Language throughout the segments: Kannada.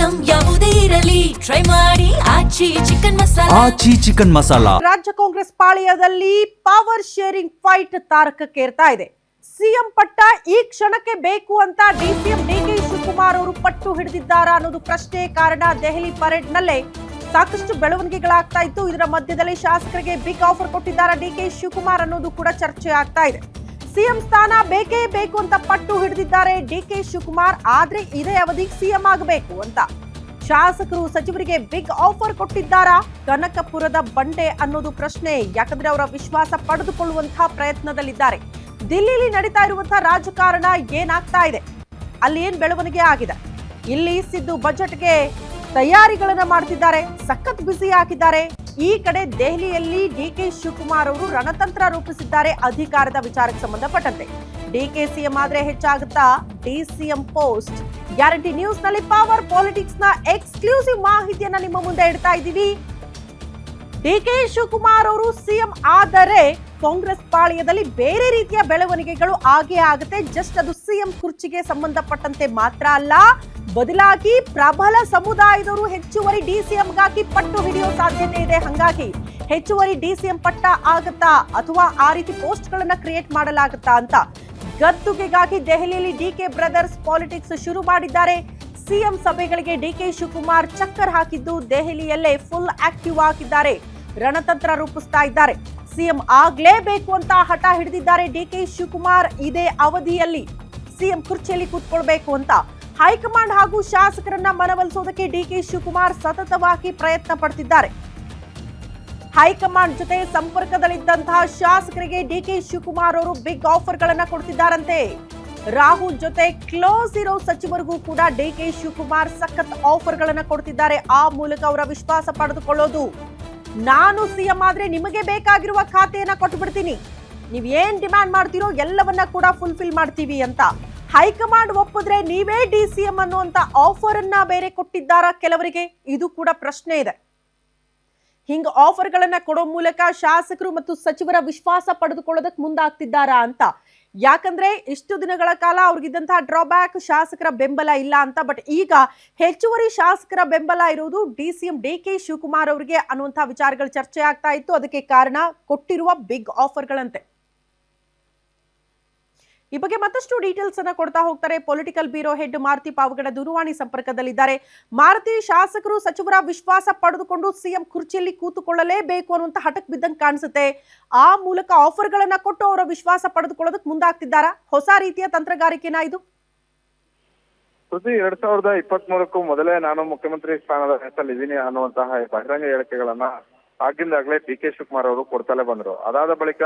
ಐಟಂ ಯಾವುದೇ ಇರಲಿ ಟ್ರೈ ಮಾಡಿ ಆಚಿ ಚಿಕನ್ ಮಸಾಲಾ. ರಾಜ್ಯ ಕಾಂಗ್ರೆಸ್ ಪಾಳ್ಯದಲ್ಲಿ ಪವರ್ ಶೇರಿಂಗ್ ಫೈಟ್ ತಾರಕಕ್ಕೇರ್ತಾ ಇದೆ. ಸಿಎಂ ಪಟ್ಟ ಈ ಕ್ಷಣಕ್ಕೆ ಬೇಕು ಅಂತ ಡಿಸಿಎಂ ಡಿಕೆ ಶಿವಕುಮಾರ್ ಅವರು ಪಟ್ಟು ಹಿಡಿದಿದ್ದಾರಾ ಅನ್ನೋದು ಪ್ರಶ್ನೆ. ಕಾರಣ ದೆಹಲಿ ಪರೇಡ್ ನಲ್ಲೇ ಸಾಕಷ್ಟು ಬೆಳವಣಿಗೆಗಳಾಗ್ತಾ ಇತ್ತು. ಇದರ ಮಧ್ಯದಲ್ಲಿ ಶಾಸಕರಿಗೆ ಬಿಗ್ ಆಫರ್ ಕೊಟ್ಟಿದ್ದಾರೆ ಡಿಕೆ ಶಿವಕುಮಾರ್ ಅನ್ನೋದು ಕೂಡ ಚರ್ಚೆ ಆಗ್ತಾ ಇದೆ. ಸಿಎಂ ಸ್ಥಾನ ಬೇಕೇ ಬೇಕು ಅಂತ ಪಟ್ಟು ಹಿಡಿದಿದ್ದಾರೆ ಡಿಕೆ ಶಿವಕುಮಾರ್. ಆದ್ರೆ ಇದೇ ಅವಧಿಗೆ ಸಿಎಂ ಆಗಬೇಕು ಅಂತ ಶಾಸಕರು ಸಚಿವರಿಗೆ ಬಿಗ್ ಆಫರ್ ಕೊಟ್ಟಿದ್ದಾರಾ? ಕನಕಪುರದ ಬಂಡೆ ಅನ್ನೋದು ಪ್ರಶ್ನೆ. ಯಾಕಂದ್ರೆ ಅವರ ವಿಶ್ವಾಸ ಪಡೆದುಕೊಳ್ಳುವಂತಹ ಪ್ರಯತ್ನದಲ್ಲಿದ್ದಾರೆ. ದಿಲ್ಲಿಲಿ ನಡೀತಾ ಇರುವಂತಹ ರಾಜಕಾರಣ ಏನಾಗ್ತಾ ಇದೆ, ಅಲ್ಲಿ ಏನ್ ಬೆಳವಣಿಗೆ ಆಗಿದೆ, ಇಲ್ಲಿ ಸಿದ್ದು ಬಜೆಟ್ಗೆ ತಯಾರಿಗಳನ್ನ ಮಾಡ್ತಿದ್ದಾರೆ, ಸಖತ್ ಬ್ಯುಸಿ ಆಗಿದ್ದಾರೆ. ಈ ಕಡೆ ದೆಹಲಿಯಲ್ಲಿ ಡಿಕೆ ಶಿವಕುಮಾರ್ ಅವರು ರಣತಂತ್ರ ರೂಪಿಸಿದ್ದಾರೆ ಅಧಿಕಾರದ ವಿಚಾರಕ್ಕೆ ಸಂಬಂಧಪಟ್ಟಂತೆ. ಡಿಕೆ ಸಿಎಂ ಆದ್ರೆ ಹೆಚ್ಚಾಗುತ್ತಾ ಡಿಸಿಎಂ ಪೋಸ್ಟ್? ಗ್ಯಾರಂಟಿ ನ್ಯೂಸ್ ನಲ್ಲಿ ಪವರ್ ಪಾಲಿಟಿಕ್ಸ್ ನ ಎಕ್ಸ್ಕ್ಲೂಸಿವ್ ಮಾಹಿತಿಯನ್ನ ನಿಮ್ಮ ಮುಂದೆ ಇಡ್ತಾ ಇದ್ದೀವಿ. ಡಿಕೆ ಶಿವಕುಮಾರ್ ಅವರು ಸಿಎಂ ಆದರೆ ಕಾಂಗ್ರೆಸ್ ಪಾಳ್ಯದಲ್ಲಿ ಬೇರೆ ರೀತಿಯ ಬೆಳವಣಿಗೆಗಳು ಆಗೇ ಆಗುತ್ತೆ. ಜಸ್ಟ್ ಅದು ಸಿಎಂ ಕುರ್ಚಿಗೆ ಸಂಬಂಧಪಟ್ಟಂತೆ ಮಾತ್ರ ಅಲ್ಲ, ಬದಲಾಗಿ ಪ್ರಬಲ ಸಮುದಾಯದವರು ಹೆಚ್ಚುವರಿ ಡಿಸಿಎಂಗಾಗಿ ಪಟ್ಟು ಹಿಡಿಯೋ ಸಾಧ್ಯತೆ ಇದೆ. ಹಂಗಾಗಿ ಹೆಚ್ಚುವರಿ ಡಿಸಿಎಂ ಪಟ್ಟ ಆಗತ್ತಾ ಅಥವಾ ಆ ರೀತಿ ಪೋಸ್ಟ್ ಗಳನ್ನ ಕ್ರಿಯೇಟ್ ಮಾಡಲಾಗುತ್ತಾ ಅಂತ ಗದ್ದುಗೆಗಾಗಿ ದೆಹಲಿಯಲ್ಲಿ ಡಿಕೆ ಬ್ರದರ್ಸ್ ಪಾಲಿಟಿಕ್ಸ್ ಶುರು ಮಾಡಿದ್ದಾರೆ. ಸಿಎಂ ಸಭೆಗಳಿಗೆ ಡಿಕೆ ಶಿವಕುಮಾರ್ ಚಕ್ಕರ್ ಹಾಕಿದ್ದು ದೆಹಲಿಯಲ್ಲೇ ಫುಲ್ ಆಕ್ಟಿವ್ ಆಗಿದ್ದಾರೆ, ರಣತಂತ್ರ ರೂಪಿಸ್ತಾ ಇದ್ದಾರೆ. ಸಿಎಂ ಆಗ್ಲೇಬೇಕು ಅಂತ ಹಠ ಹಿಡಿದಿದ್ದಾರೆ ಡಿಕೆ ಶಿವಕುಮಾರ್. ಇದೇ ಅವಧಿಯಲ್ಲಿ ಸಿಎಂ ಕುರ್ಚಿಯಲ್ಲಿ ಕೂತ್ಕೊಳ್ಬೇಕು ಅಂತ ಹೈಕಮಾಂಡ್ ಹಾಗೂ ಶಾಸಕರನ್ನ ಮನವೊಲಿಸೋದಕ್ಕೆ ಡಿಕೆ ಶಿವಕುಮಾರ್ ಸತತವಾಗಿ ಪ್ರಯತ್ನ ಪಡ್ತಿದ್ದಾರೆ. ಹೈಕಮಾಂಡ್ ಜೊತೆ ಸಂಪರ್ಕದಲ್ಲಿದ್ದಂತಹ ಶಾಸಕರಿಗೆ ಡಿಕೆ ಶಿವಕುಮಾರ್ ಅವರು ಬಿಗ್ ಆಫರ್ ಗಳನ್ನ ಕೊಡ್ತಿದ್ದಾರಂತೆ. ರಾಹುಲ್ ಜೊತೆ ಕ್ಲೋಸ್ ಇರೋ ಸಚಿವರಿಗೂ ಕೂಡ ಡಿಕೆ ಶಿವಕುಮಾರ್ ಸಖತ್ ಆಫರ್ ಗಳನ್ನ ಕೊಡ್ತಿದ್ದಾರೆ. ಆ ಮೂಲಕ ಅವರ ವಿಶ್ವಾಸ ಪಡೆದುಕೊಳ್ಳೋದು, ನಾನು ಸಿಎಂ ಆದ್ರೆ ನಿಮಗೆ ಬೇಕಾಗಿರುವ ಖಾತೆಯನ್ನ ಕೊಟ್ಟು ಬಿಡ್ತೀನಿ, ನೀವ್ ಏನ್ ಡಿಮ್ಯಾಂಡ್ ಮಾಡ್ತೀರೋ ಎಲ್ಲವನ್ನ ಕೂಡ ಫುಲ್ಫಿಲ್ ಮಾಡ್ತೀವಿ ಅಂತ. ಹೈಕಮಾಂಡ್ ಒಪ್ಪಿದ್ರೆ ನೀವೇ ಡಿಸಿಎಂ ಅನ್ನುವಂತ ಆಫರ್ ಅನ್ನ ಬೇರೆ ಕೊಟ್ಟಿದ್ದಾರಾ ಕೆಲವರಿಗೆ? ಇದು ಕೂಡ ಪ್ರಶ್ನೆ ಇದೆ. ಹಿಂಗ ಆಫರ್ ಗಳನ್ನ ಕೊಡೋ ಮೂಲಕ ಶಾಸಕರು ಮತ್ತು ಸಚಿವರ ವಿಶ್ವಾಸ ಪಡೆದುಕೊಳ್ಳೋದಕ್ಕೆ ಮುಂದಾಗ್ತಿದ್ದಾರಾ ಅಂತ. ಯಾಕಂದ್ರೆ ಇಷ್ಟು ದಿನಗಳ ಕಾಲ ಅವ್ರಿಗಿದ್ದಂತಹ ಡ್ರಾಬ್ಯಾಕ್ ಶಾಸಕರ ಬೆಂಬಲ ಇಲ್ಲ ಅಂತ. ಬಟ್ ಈಗ ಹೆಚ್ಚುವರಿ ಶಾಸಕರ ಬೆಂಬಲ ಇರುವುದು ಡಿಸಿಎಂ ಡಿಕೆ ಶಿವಕುಮಾರ್ ಅವರಿಗೆ ಅನ್ನುವಂತಹ ವಿಚಾರಗಳು ಚರ್ಚೆ ಆಗ್ತಾ ಇತ್ತು. ಅದಕ್ಕೆ ಕಾರಣ ಕೊಟ್ಟಿರುವ ಬಿಗ್ ಆಫರ್ಗಳಂತೆ. ಈ ಬಗ್ಗೆ ಮತ್ತಷ್ಟು ಡೀಟೇಲ್ಸ್ ಅನ್ನ ಕೊಡ್ತಾ ಹೋಗ್ತಾರೆ political bureau head Maruti Pavagada ದೂರವಾಣಿ ಸಂಪರ್ಕದಲ್ಲಿದ್ದಾರೆ. ಮಾರುತಿ, ಶಾಸಕರು ಸಚಿವರ ವಿಶ್ವಾಸ ಪಡೆದುಕೊಂಡು ಸಿಎಂ ಕುರ್ಚಿಯಲ್ಲಿ ಕೂತುಕೊಳ್ಳಲೇಬೇಕು ಅನ್ನುವಂತ ಹಠಕ್ ಬಿದ್ದಂಗೆ ಕಾಣಿಸುತ್ತೆ. ಆ ಮೂಲಕ ಆಫರ್ ಗಳನ್ನ ಕೊಟ್ಟು ಅವರ ವಿಶ್ವಾಸ ಪಡೆದುಕೊಳ್ಳೋದಕ್ಕೆ ಮುಂದಾಗ್ತಿದ್ದಾರಾ? ಹೊಸ ರೀತಿಯ ತಂತ್ರಗಾರಿಕೆನಾ ಇದು? 2023ಕ್ಕೂ ಮೊದಲೇ ನಾನು ಮುಖ್ಯಮಂತ್ರಿ ಸ್ಥಾನದ ಹೆಸರಿದ್ದೀನಿ ಅನ್ನುವಂತಹ ಬಹಿರಂಗ ಹೇಳಿಕೆಗಳನ್ನ ಆಗಿಂದಾಗ್ಲೇ ಡಿಕೆ ಶಿವಕುಮಾರ್ ಅವರು ಕೊಡ್ತಲೇ ಬಂದ್ರು. ಅದಾದ ಬಳಿಕ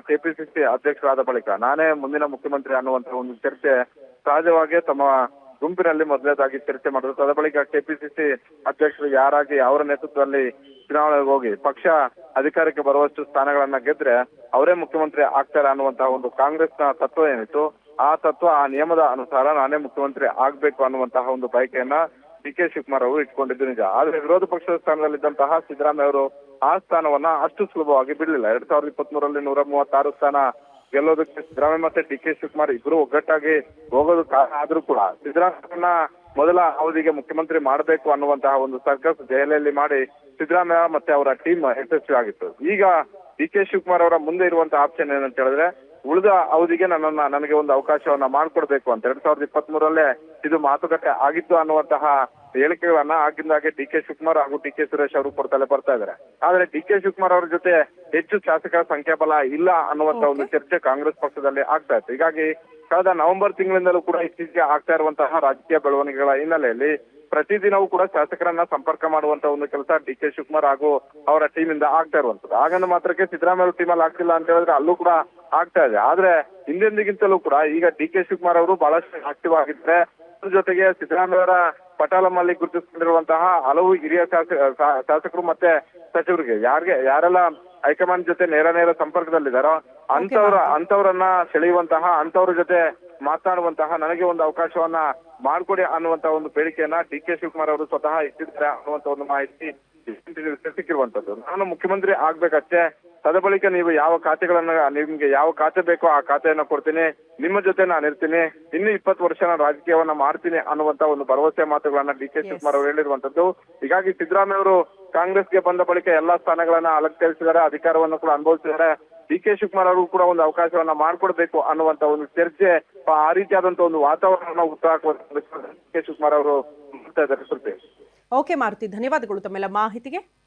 ಕೆಪಿಸಿಸಿ ಅಧ್ಯಕ್ಷರಾದ ಬಳಿಕ ನಾನೇ ಮುಂದಿನ ಮುಖ್ಯಮಂತ್ರಿ ಅನ್ನುವಂತಹ ಒಂದು ಚರ್ಚೆ ಸಹಜವಾಗಿ ತಮ್ಮ ಗುಂಪಿನಲ್ಲಿ ಮೊದಲೇದಾಗಿ ಚರ್ಚೆ ಮಾಡಿದ್ರು. ಅದ ಬಳಿಕ ಕೆಪಿಸಿಸಿ ಅಧ್ಯಕ್ಷರು ಯಾರಾಗಿ ಅವರ ನೇತೃತ್ವದಲ್ಲಿ ಚುನಾವಣೆಗೆ ಹೋಗಿ ಪಕ್ಷ ಅಧಿಕಾರಕ್ಕೆ ಬರುವಷ್ಟು ಸ್ಥಾನಗಳನ್ನ ಗೆದ್ರೆ ಅವರೇ ಮುಖ್ಯಮಂತ್ರಿ ಆಗ್ತಾರೆ ಅನ್ನುವಂತಹ ಒಂದು ಕಾಂಗ್ರೆಸ್ನ ತತ್ವ ಏನಿತ್ತು, ಆ ತತ್ವ ಆ ನಿಯಮದ ಅನುಸಾರ ನಾನೇ ಮುಖ್ಯಮಂತ್ರಿ ಆಗ್ಬೇಕು ಅನ್ನುವಂತಹ ಒಂದು ಬಯಕೆಯನ್ನ ಡಿಕೆ ಶಿವಕುಮಾರ್ ಅವರು ಇಟ್ಕೊಂಡಿದ್ದು ನಿಜ. ಆದ್ರೆ ವಿರೋಧ ಪಕ್ಷದ ಸ್ಥಾನದಲ್ಲಿದ್ದಂತಹ ಸಿದ್ದರಾಮಯ್ಯ ಅವರು ಆ ಸ್ಥಾನವನ್ನ ಅಷ್ಟು ಸುಲಭವಾಗಿ ಬಿಡಲಿಲ್ಲ. 2023ರಲ್ಲಿ 136 ಸ್ಥಾನ ಗೆಲ್ಲೋದಕ್ಕೆ ಸಿದ್ದರಾಮಯ್ಯ ಮತ್ತೆ ಡಿಕೆ ಶಿವಕುಮಾರ್ ಇಬ್ರು ಒಗ್ಗಟ್ಟಾಗಿ ಹೋಗೋದು ಕಾರಣ ಆದ್ರೂ ಕೂಡ ಸಿದ್ದರಾಮಯ್ಯನ ಮೊದಲ ಅವಧಿಗೆ ಮುಖ್ಯಮಂತ್ರಿ ಮಾಡಬೇಕು ಅನ್ನುವಂತಹ ಒಂದು ಸರ್ಕಸ್ ದೆಹಲಿಯಲ್ಲಿ ಮಾಡಿ ಸಿದ್ದರಾಮಯ್ಯ ಮತ್ತೆ ಅವರ ಟೀಮ್ ಯಶಸ್ವಿ ಆಗಿತ್ತು. ಈಗ ಡಿಕೆ ಶಿವಕುಮಾರ್ ಅವರ ಮುಂದೆ ಇರುವಂತಹ ಆಪ್ಷನ್ ಏನಂತ ಹೇಳಿದ್ರೆ, ಉಳಿದ ಅವಧಿಗೆ ನನಗೆ ಒಂದು ಅವಕಾಶವನ್ನ ಮಾಡ್ಕೊಡ್ಬೇಕು ಅಂತ 2023ರಲ್ಲೇ ಇದು ಮಾತುಕತೆ ಆಗಿತ್ತು ಅನ್ನುವಂತಹ ಹೇಳಿಕೆಗಳನ್ನ ಆಗಿಂದಾಗೆ ಡಿಕೆ ಶಿವಕುಮಾರ್ ಹಾಗೂ ಡಿಕೆ ಸುರೇಶ್ ಅವರು ಕೊಡ್ತಲೇ ಬರ್ತಾ ಇದ್ದಾರೆ. ಆದ್ರೆ ಡಿಕೆ ಶಿವಕುಮಾರ್ ಅವರ ಜೊತೆ ಹೆಚ್ಚು ಶಾಸಕರ ಸಂಖ್ಯಾಬಲ ಇಲ್ಲ ಅನ್ನುವಂತ ಒಂದು ಚರ್ಚೆ ಕಾಂಗ್ರೆಸ್ ಪಕ್ಷದಲ್ಲಿ ಆಗ್ತಾ ಇತ್ತು. ಹೀಗಾಗಿ ಕಳೆದ ನವೆಂಬರ್ ತಿಂಗಳಿಂದಲೂ ಕೂಡ ಇತ್ತೀಚೆಗೆ ಆಗ್ತಾ ಇರುವಂತಹ ರಾಜಕೀಯ ಬೆಳವಣಿಗೆಗಳ ಹಿನ್ನೆಲೆಯಲ್ಲಿ ಪ್ರತಿದಿನವೂ ಕೂಡ ಶಾಸಕರನ್ನ ಸಂಪರ್ಕ ಮಾಡುವಂತ ಒಂದು ಕೆಲಸ ಡಿಕೆ ಶಿವಕುಮಾರ್ ಹಾಗೂ ಅವರ ಟೀಮ್ ಇಂದ ಆಗ್ತಾ ಇರುವಂತದ್ದು. ಹಾಗಂದ ಮಾತ್ರಕ್ಕೆ ಸಿದ್ದರಾಮಯ್ಯ ಟೀಮ್ ಅಲ್ಲಿ ಆಗ್ತಿಲ್ಲ ಅಂತ ಹೇಳಿದ್ರೆ ಅಲ್ಲೂ ಕೂಡ ಆಗ್ತಾ ಇದೆ. ಆದ್ರೆ ಹಿಂದೆಂದಿಗಿಂತಲೂ ಕೂಡ ಈಗ ಡಿಕೆ ಶಿವಕುಮಾರ್ ಅವರು ಬಹಳಷ್ಟು ಆಕ್ಟಿವ್ ಆಗಿದ್ರೆ, ಅದ್ರ ಜೊತೆಗೆ ಸಿದ್ದರಾಮಯ್ಯ ಅವರ ಪಟಾಲಮಲ್ಲಿ ಗುರುತಿಸಿಕೊಂಡಿರುವಂತಹ ಹಲವು ಹಿರಿಯ ಶಾಸಕರು ಮತ್ತೆ ಸಚಿವರಿಗೆ ಯಾರೆಲ್ಲ ಹೈಕಮಾಂಡ್ ಜೊತೆ ನೇರ ಸಂಪರ್ಕದಲ್ಲಿದ್ದಾರೋ ಅಂತವರನ್ನ ಸೆಳೆಯುವಂತಹ, ಅಂತವ್ರ ಜೊತೆ ಮಾತನಾಡುವಂತಹ, ನನಗೆ ಒಂದು ಅವಕಾಶವನ್ನ ಮಾಡ್ಕೊಡಿ ಅನ್ನುವಂತಹ ಒಂದು ಬೇಡಿಕೆಯನ್ನ ಡಿಕೆ ಶಿವಕುಮಾರ್ ಅವರು ಸ್ವತಃ ಇಟ್ಟಿದ್ದಾರೆ ಅನ್ನುವಂತ ಒಂದು ಮಾಹಿತಿ ಸಿಕ್ಕಿರುವಂತದ್ದು. ನಾನು ಮುಖ್ಯಮಂತ್ರಿ ಆಗ್ಬೇಕಷ್ಟೇ, ತದಬಳಿಕ ನೀವು ಯಾವ ಖಾತೆಗಳನ್ನ ನಿಮ್ಗೆ ಯಾವ ಖಾತೆ ಬೇಕೋ ಆ ಖಾತೆಯನ್ನ ಕೊಡ್ತೀನಿ, ನಿಮ್ಮ ಜೊತೆ ನಾನು ಇರ್ತೀನಿ, ಇನ್ನು 20 ವರ್ಷ ನಾನು ರಾಜಕೀಯವನ್ನ ಮಾಡ್ತೀನಿ ಅನ್ನುವಂತ ಒಂದು ಭರವಸೆ ಮಾತುಗಳನ್ನ ಡಿ ಕೆ ಶಿವಕುಮಾರ್ ಅವರು ಹೇಳಿರುವಂತದ್ದು. ಹೀಗಾಗಿ ಸಿದ್ದರಾಮಯ್ಯ ಅವರು ಕಾಂಗ್ರೆಸ್ಗೆ ಬಂದ ಬಳಿಕ ಎಲ್ಲಾ ಸ್ಥಾನಗಳನ್ನ ಅಲಂಕರಿಸಿದ್ದಾರೆ, ಅಧಿಕಾರವನ್ನು ಕೂಡ ಅನುಭವಿಸಿದ್ದಾರೆ. ಡಿ ಕೆ ಶಿವಕುಮಾರ್ ಅವರು ಕೂಡ ಒಂದು ಅವಕಾಶವನ್ನ ಮಾಡ್ಕೊಡ್ಬೇಕು ಅನ್ನುವಂತ ಒಂದು ಚರ್ಚೆ, ಆ ರೀತಿಯಾದಂತ ಒಂದು ವಾತಾವರಣ ಹುಟ್ಟುಹಾಕುವ ಡಿ ಕೆ ಶಿವಕುಮಾರ್ ಅವರು ಮಾಡ್ತಾ ಇದ್ದಾರೆ. ಓಕೆ ಮಾರುತಿ, ಧನ್ಯವಾದಗಳು ತಮ್ಮೆಲ್ಲ ಮಾಹಿತಿಗೆ.